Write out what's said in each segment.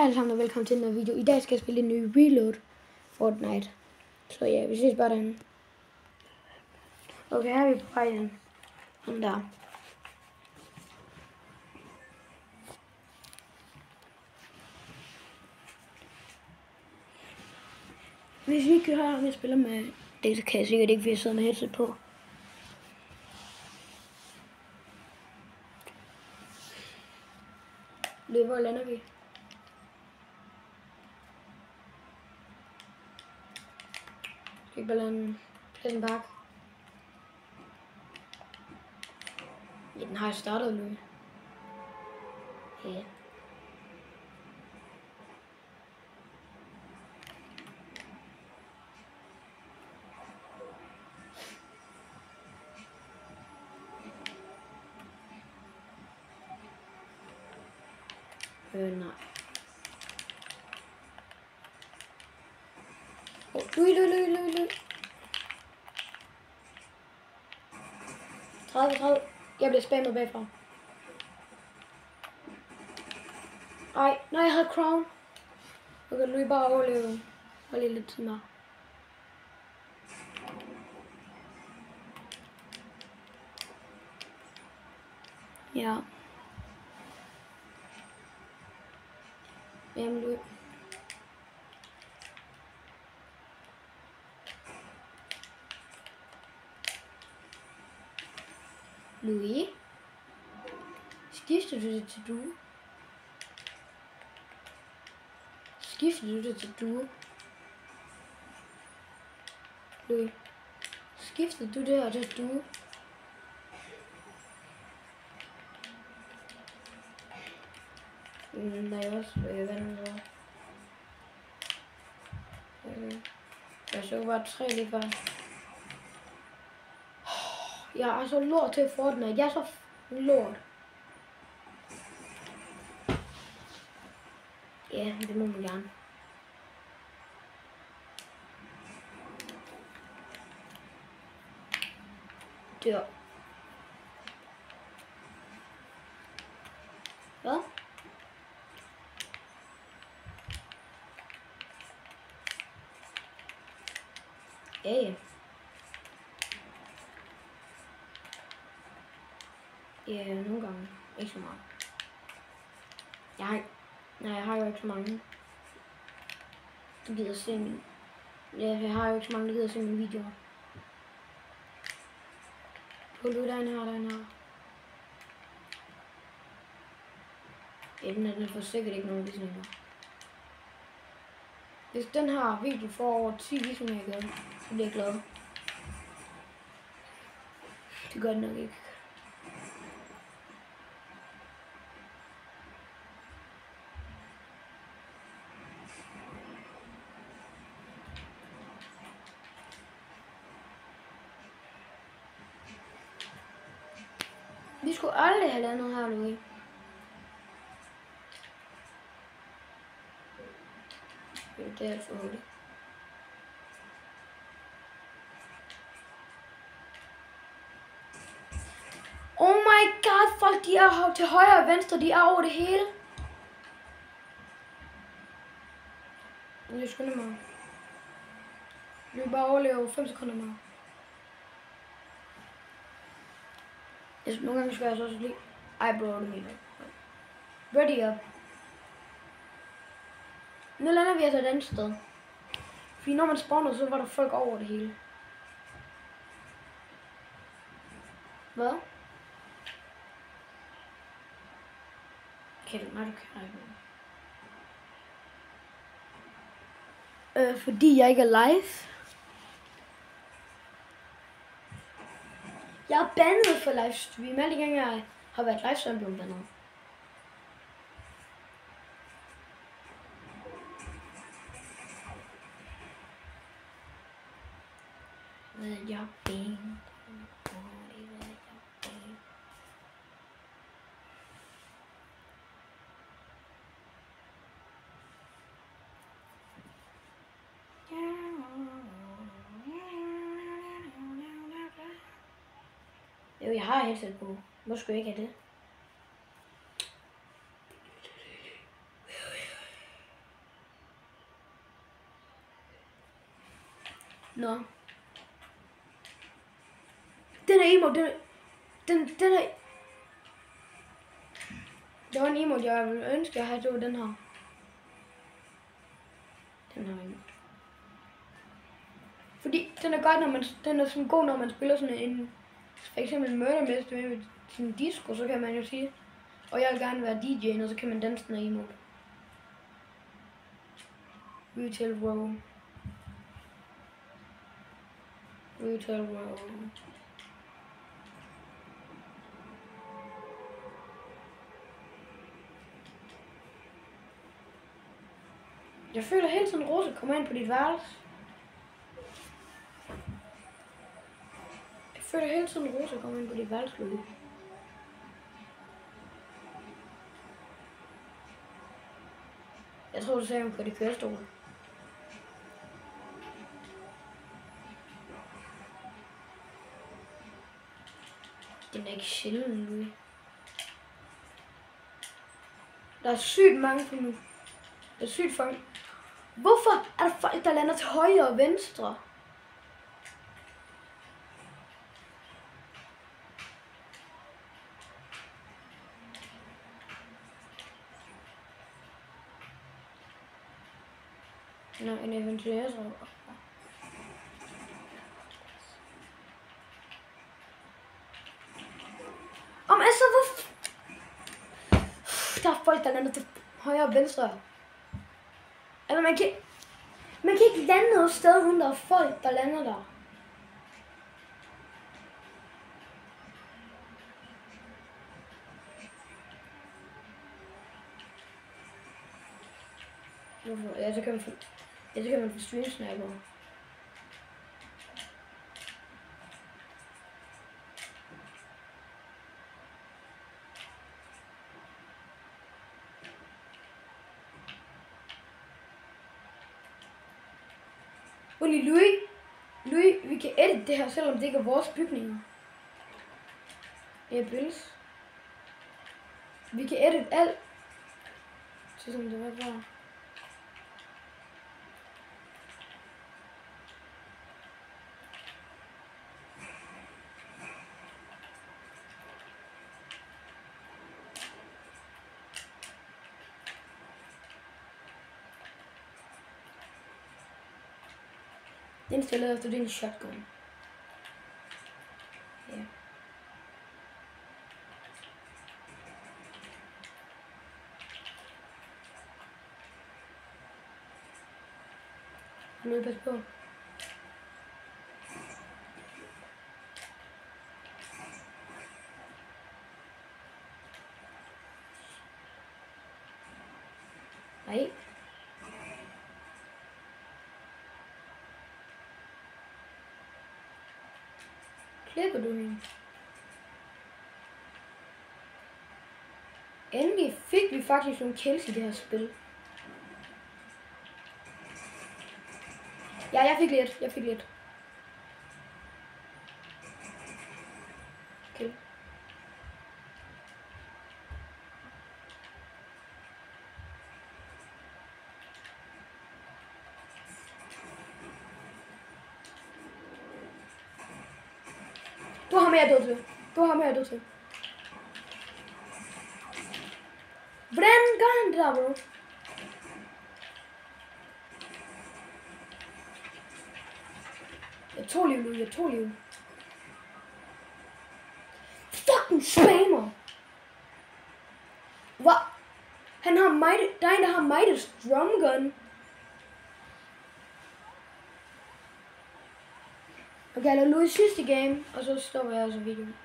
Hej alle sammen og velkommen til den video. I dag skal jeg spille en ny Reload Fortnite. Så ja, vi ses bare derinde. Okay, her er vi på vej hen. Sådan der. Hvis I ikke kan høre, om jeg spiller med det, så kan jeg sikkert ikke, fordi jeg sidder med headset på. Hvor lander vi? Skal vi bare lande Pleasant Park? Ja, den har jeg startet nu. Ja. Nej. Løb. 30. Jeg bliver spammet bagfra. Ej, nej, jeg havde crown. Okay, nu er I bare overleve. Hold lige lidt tid med. Ja. Jamen, løb. Louis? Skifter du det til duo? Skifter du det til duo? Louis? Skifter du det her til duo? Nej, også vandet. Jeg så bare 3 lige før. Jeg er så lort til Fortnite. Jeg er så lort. Ja, det må man gerne. Dør. Hvad? Ja. Ja, nogle gange. Ikke så meget. Jeg har jo ikke så mange. Du gider se min... Ja, jeg har jo ikke så mange, der gider se mine videoer. Hold ud, den her. Ja, den får sikkert ikke nogen visninger. Hvis den her video får over 10 visninger, så bliver jeg glad. Det gør den nok ikke. Vi skulle aldrig have landet her, Louis. Det er alt for hurtigt. Oh my god, folk de er til højre og venstre, de er over det hele. Jeg skynder mig. Jeg vil bare overleve 5 sekunder mere. Nogle gange skal jeg så også lige... Ej bro, det mener jeg. Ready up. Nu lander vi altså et andet sted. Fordi når man spawnede, så var der folk over det hele. Hvad? Okay, nej, du kan ikke. Fordi jeg ikke er live. Jeg er bandet for livestream. Alle gange jeg har været live, så er jeg blevet bandet. Jo, jeg har headset på. Hvor skulle jeg ikke have det? Nå. Den er emo, den er... Det var en emo, jeg ville ønske, jeg havde, det var den her. Den her emo. Fordi den er godt, når man, den er sådan god, når man spiller sådan en, for eksempel Murder Mystery med sin disco, så kan man jo sige, og jeg vil gerne være DJ'en, og så kan man danse den her emo. Retail Row. Retail Row. Jeg føler hele tiden, Rosa kommer ind på dit værelse. Jeg føler hele tiden, Rosa kommer ind på dit værelse, Louis. Jeg tror, du sagde, hun på det kørestol. Den er ikke sjældent, Louis. Der er sygt mange for nu. Der er sygt folk. Hvorfor er der folk, der lander til højre og venstre? Nå, en eventuator. Altså, hvorfor? Der er folk, der lander til højre og venstre. Altså, man kan ikke lande noget sted, uden der er folk, der lander der. Hvorfor? Ja, så kan man få stream sniper. Louis, vi kan edite det her, selvom det ikke er vores bygninger. Ja, Bills. Vi kan edite alt. Så som det var bare. Den stiller efter din shotgun. Ja. Nu pas på. Nej. Klikker du hende? Endelig fik vi faktisk nogle kills i det her spil. Ja, jeg fik lidt. Okay. Du har mere død til. Hvordan gør han det der, bro? Jeg tog liv. Fucking spammer! Hvad? Han har der er en, der har Midas drum gun. Okay, jeg lader Louis sidste game, og så stopper jeg altså videoen.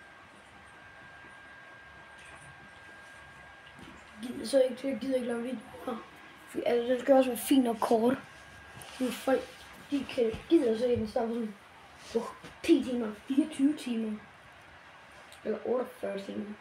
Jeg gider ikke lave video. Altså, det skal også være fint og kort. Folk, de gider se den stopper sådan på 10 timer, 24 timer. Eller 48 timer.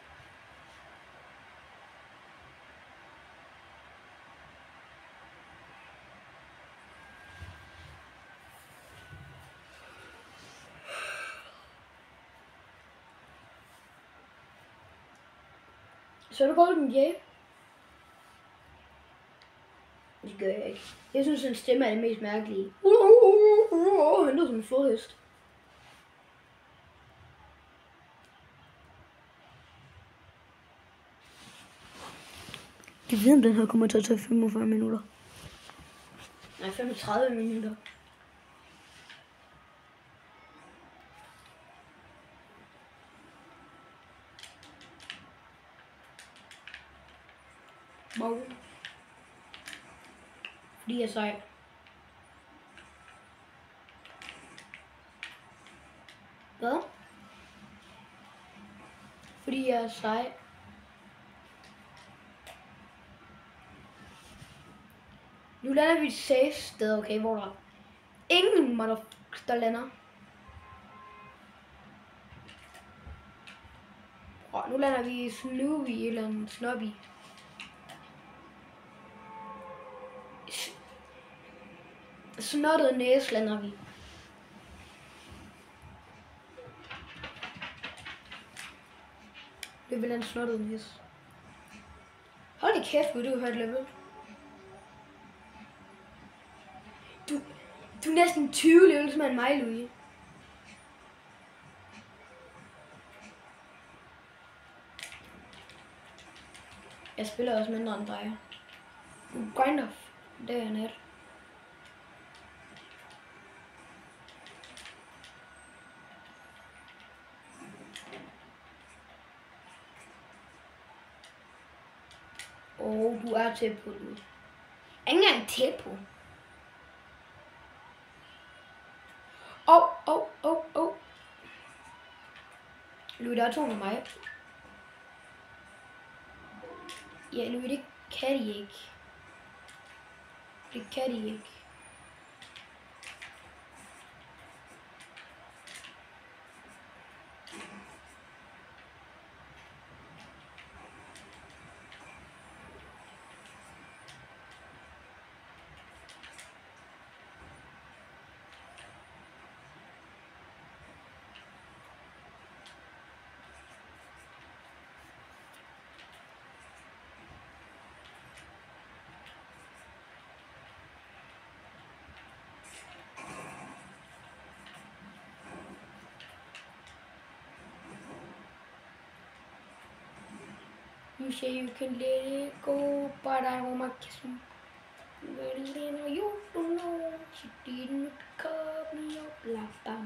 Så er du Golden Jay? Det gør jeg ikke. Jeg synes, hans stemme er det mest mærkelige. Han lyder som en flodhest. Jeg ved, om den her kommer til at tage 45 minutter. Nej, 35 minutter. Wow. Fordi jeg er sej. Hvad? Fordi jeg er sej. Nu lander vi et safe sted, okay, hvor der ingen motherfuckers, der lander. Og nu lander vi Snoopy eller Snobby. Snottet næse lander vi. Det vil en snottet næse. Hold da kæft, vil du have et level. Du er næsten 20 levels med mig, Louis. Jeg spiller også mindre end dig. Kind of. Det er net. Du er tæt på nu. Ikke engang tæt på. Louis, der er to med mig. Ja, Louis, det kan de ikke. Det kan de ikke. You say you can let it go, but I want my kiss you. Well, you don't know, she didn't cut me up like that.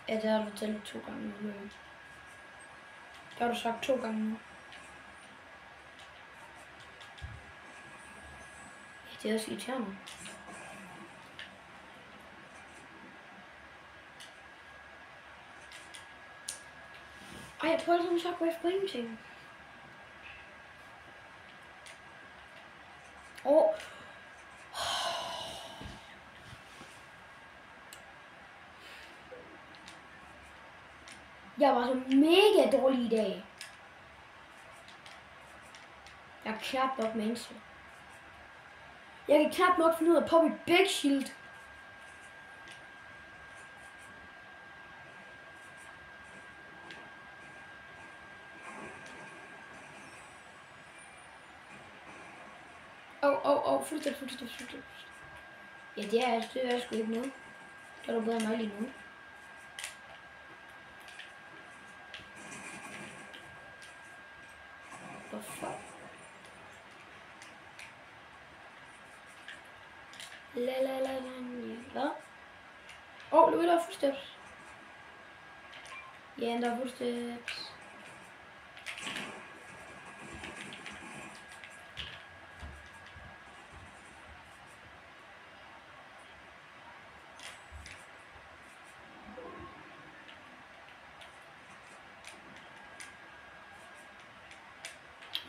Ja, det har du talt 2 gange nu. Det har du sagt 2 gange nu. Ja, det er også irriterende. Ej, jeg prøver sådan en shockwave på ingenting. Jeg var så mega dårlig i dag. Jeg er knap nok menneske. Jeg kan knap nok finde ud af at poppe et big shield. Fuldstændig. Ja, det er sgu ikke noget. Det er du bedre end mig lige nu. Hvorfor? Hvad? Louis, der er footsteps. Ja, der er footsteps.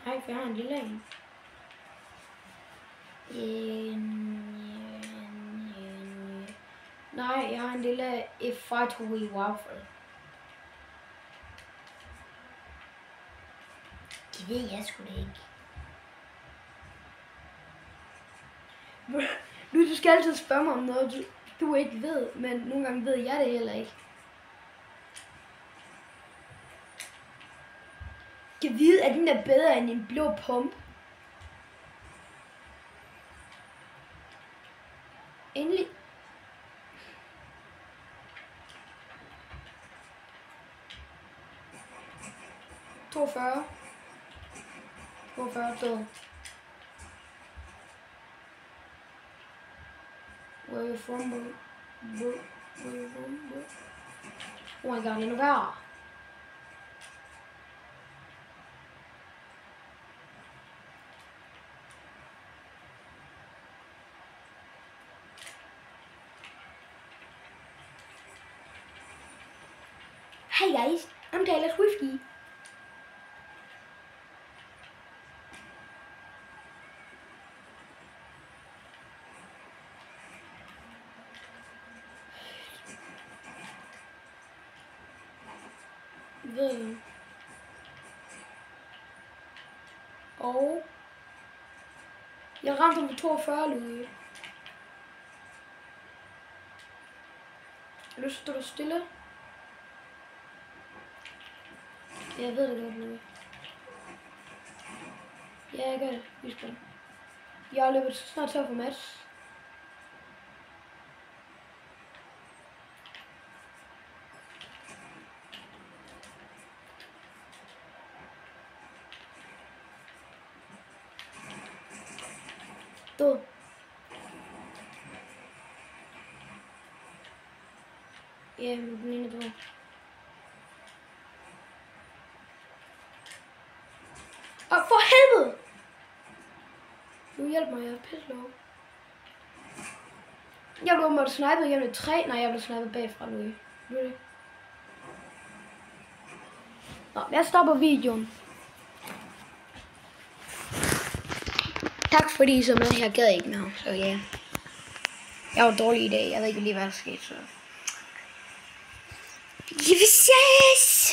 Ej, for jeg har en lille en. Nej, jeg har en lille F5 waffle. Det ved jeg sgu da ikke. Du skal altid spørge mig om noget, du ikke ved, men nogle gange ved jeg det heller ikke. Kan vide, at den er bedre end en blå pump. Endelig. Død. Where you from, bro? Where you from, bro? Oh my god, nu der. Hey guys, I'm Taylor Swifty. Og jeg ramte ham på 42, Louis. Har du lyst til at stå stille? Jeg ved det godt, Louis. Ja, jeg gør det. Vi skal. Jeg har løbet snart tør for match. Død. Ja, men den ene død. Åh, for helvede! Nu hjælp mig, jeg er pisselov. Jeg blev måtte snipet igennem 3. Nej, jeg blev snipet bagfra, Louis. Really? Nå, jeg stopper videoen. Tak fordi I så med. Jeg gad ikke mere, så ja. Jeg var dårlig i dag. Jeg ved ikke lige, hvad der skete, så. Vi ses!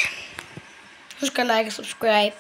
Husk at like og subscribe.